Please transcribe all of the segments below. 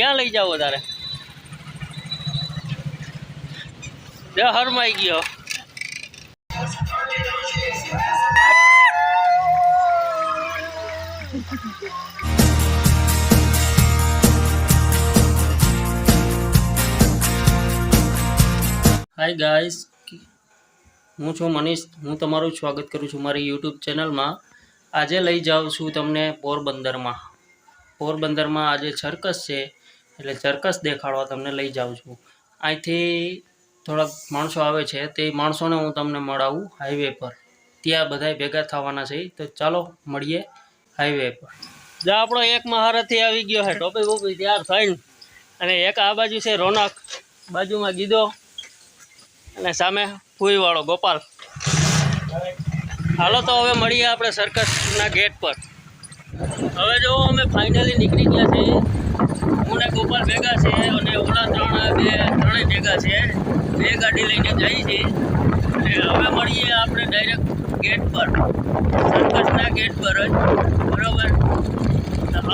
ક્યાં લઈ જાવ તારે? હરમાઈ ગયો. હાય ગાઈસ, હું છું મનીષ. હું તમારું સ્વાગત કરું છું મારી યુટ્યુબ ચેનલમાં. આજે લઈ જાઉં છું તમને પોરબંદરમાં. પોરબંદરમાં આજે સર્કસ છે, એટલે સર્કસ દેખાડવા તમને લઈ જાઉં છું. અહીંથી થોડાક માણસો આવે છે, તે માણસોને હું તમને મળાવું હાઈવે પર. ત્યાં બધાય ભેગા થવાના છે, તો ચાલો મળીએ હાઈવે પર. જો આપણો એક મહારથી આવી ગયો છે, ટોપી બોપી તૈયાર થઈને. અને એક આ બાજુ છે રોનક, બાજુમાં ગીધો, અને સામે ફૂઈવાળો ગોપાલ. હાલો તો હવે મળીએ આપણે સર્કસના ગેટ પર. હવે જો અમે ફાઇનલી નીકળી ગયા છીએ. હું ને ગોપાલ ભેગા છે, અને ઓલા ત્રણેય ભેગા છે. બે ગાડી લઈને જઈએ છીએ, અને હવે મળીએ આપણે ડાયરેક્ટ ગેટ પર, સર્કસના ગેટ પર જ. બરાબર,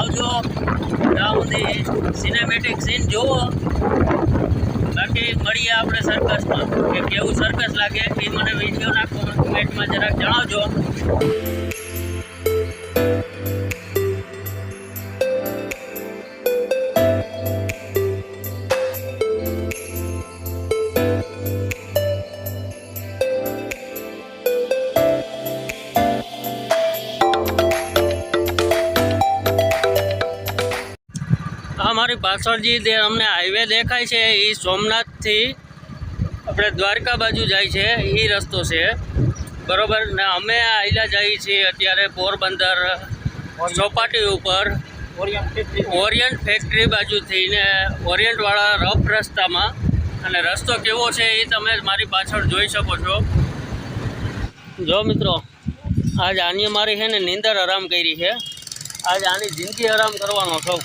આવજો. ત્યાં સુધી સિનેમેટિક સીન જુઓ. બાકી મળીએ આપણે સર્કસમાં, કે કેવું સર્કસ લાગે એ મને વિડીયોના કોમેન્ટમાં જરાક જણાવજો. અમારી પાછળ જે અમને હાઈવે દેખાય છે એ સોમનાથથી આપણે દ્વારકા બાજુ જાય છે, એ રસ્તો છે. બરાબર, ને અમે આયલા જઈએ છીએ અત્યારે પોરબંદર ચોપાટી ઉપર, ઓરિયન્ટ ફેક્ટરી બાજુથી ને ઓરિયન્ટવાળા રફ રસ્તામાં. અને રસ્તો કેવો છે એ તમે મારી પાછળ જોઈ શકો છો. જો મિત્રો, આજ આની મારી છે ને નીંદર આરામ કરી છે. આજ આની જિંદગી આરામ કરવાનો છું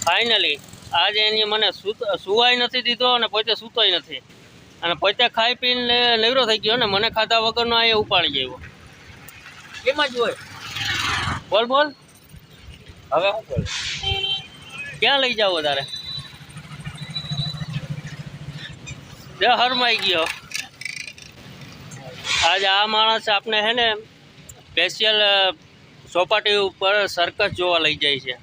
ફાઇનલી. આજે એની મને સુવાય નથી દીધો, અને પોતે સૂતોય નથી, અને પોતે ખાઈ પીને નવરો થઈ ગયો ને મને ખાધા વગરનો આ ઉપાડી ગયો. એમ જ હોય. બોલ બોલ, હવે શું બોલ? ક્યાં લઈ જાવ તારે? હરમાઈ ગયો. આજે આ માણસ આપણે હે ને સ્પેશિયલ ચોપાટી ઉપર સર્કસ જોવા લઈ જાય છે.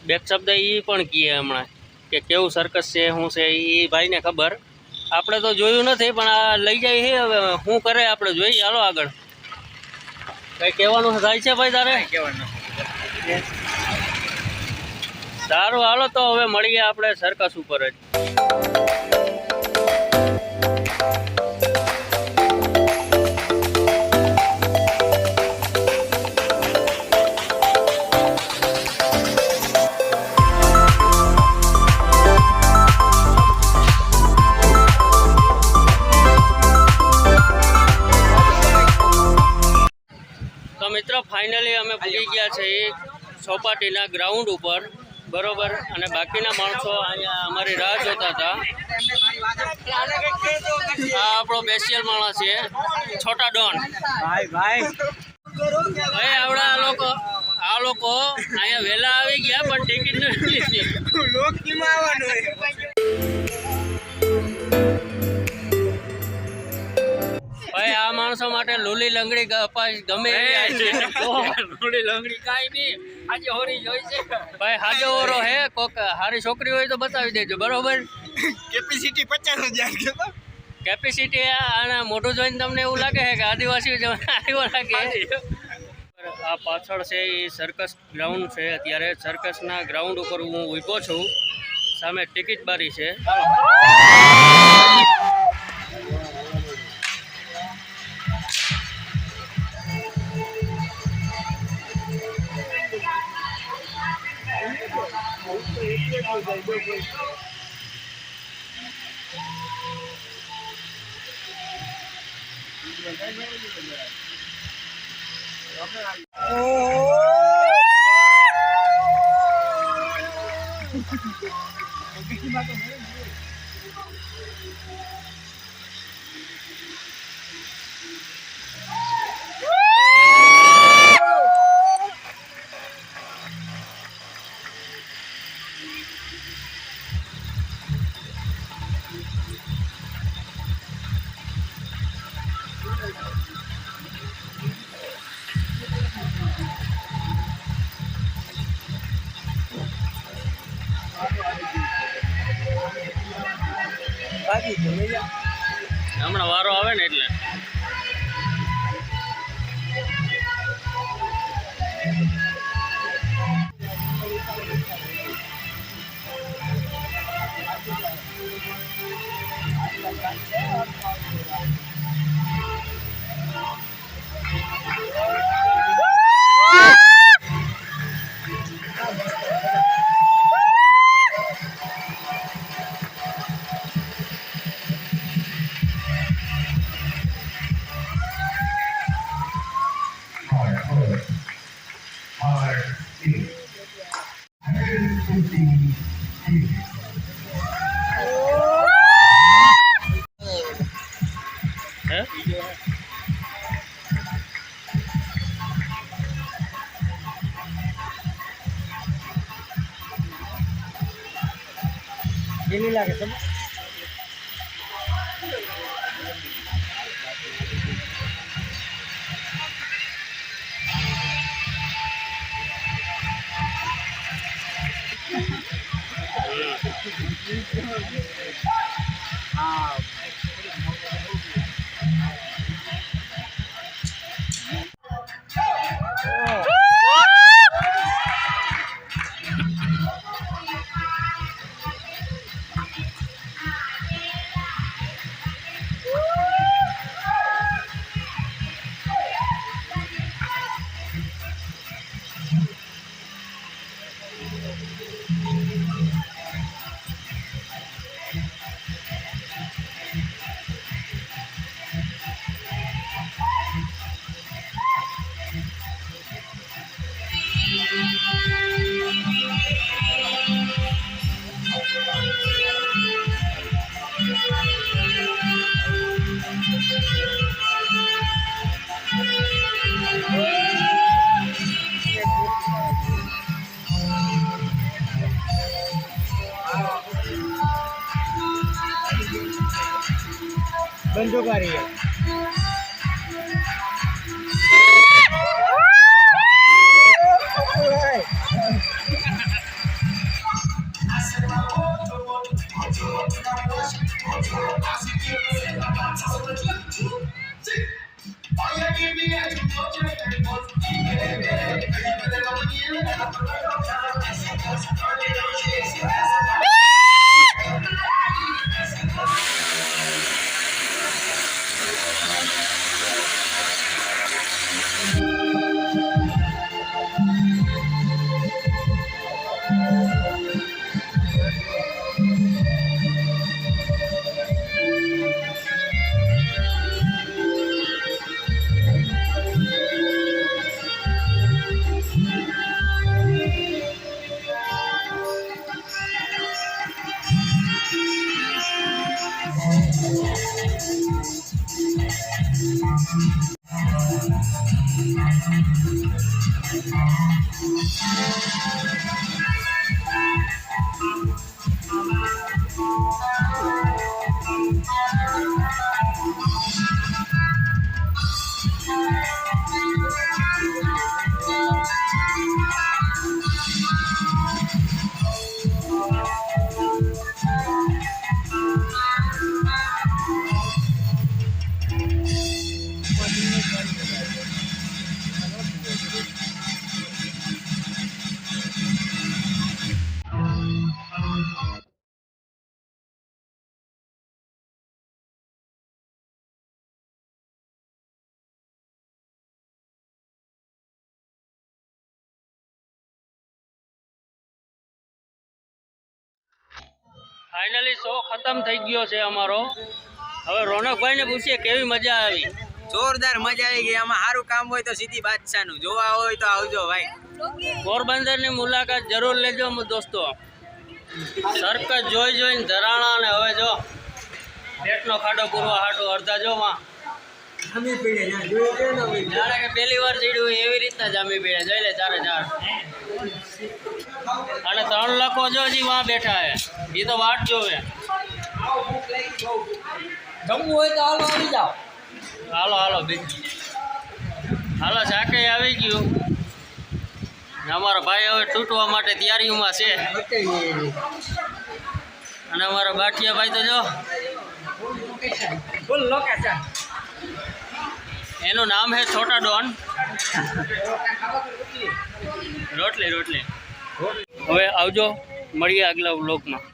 બે શબ્દ એ પણ કહે હમણાં, કે કેવું સર્કસ છે, શું છે એ ભાઈને ખબર. આપણે તો જોયું નથી, પણ આ લઈ જાય છે. હવે શું કરે આપણે જોઈએ. હાલો આગળ. કંઈ કહેવાનું થાય છે ભાઈ તારે? કહેવાનું સારું, હાલો તો હવે મળીએ આપણે સર્કસ ઉપર જ. મિત્રો ફાઇનલી અમે પૂરી ગયા છે ચોપાટીના ગ્રાઉન્ડ ઉપર. બરોબર, અને બાકીના માણસો અહીંયા અમારી રાહ જોતા હતા. આ આપણો સ્પેશિયલ માણસ છે, છોટા ડોન. ભાઈ આવડા આ લોકો અહીંયા વહેલા આવી ગયા, પણ ટિકિટ નથી લીધી. ભાઈ આ માણસો માટે લૂલી લંગડી ગમે લૂલી લંગડી કાંઈ નહીં. આજે હોરી જોઈ છે ભાઈ, હાજો ઓરો હે. કોક હારી છોકરી હોય તો બતાવી દેજો. બરોબર, કેપેસિટી 50,000. કેપેસિટી અને મોઢું જોઈને તમને એવું લાગે છે કે આદિવાસી આવ્યો લાગે. આ પાછળ છે એ સર્કસ ગ્રાઉન્ડ છે. અત્યારે સર્કસના ગ્રાઉન્ડ ઉપર હું ઊભો છું. સામે ટિકિટ બારી છે. હમણાં વારો આવે ને એટલે હે કેવી લાગે તમને? હા બંધુકારી ફાઇનલી શો ખતમ થઈ ગયો છે અમારો. હવે રોનકભાઈને પૂછીએ કેવી મજા આવી. જોરદાર મજા આવી ગઈ. આમાં સારું કામ હોય તો સીધી બાદશાહ નું જોવા હોય તો આવજો ભાઈ. પોરબંદરની મુલાકાત જરૂર લેજો દોસ્તો. સર્કસ જોઈને ધરાણા અને હવે જો પેટનો ખાડો પૂરવા હાટો અડધા જો માં જાણે કે પહેલી વાર ચડ્યું હોય એવી રીતના જામી પીડે જોઈ લે 4 અને 3 લખો જો હજી વાં બેઠા હે એ તો વાટ જોવે. જમવું હોય તો હાલો આવી જાઓ. હાલો બીજું હાલો શાકે આવી ગયું. અમારા ભાઈ હવે તૂટવા માટે તૈયારીઓમાં છે અને અમારા બાઠિયા ભાઈ તો જો ફૂલ લોકેશન. એનું નામ છે છોટા ડોન. રોટલી હવે આવજો, મળીએ આગલા વ્લોગમાં.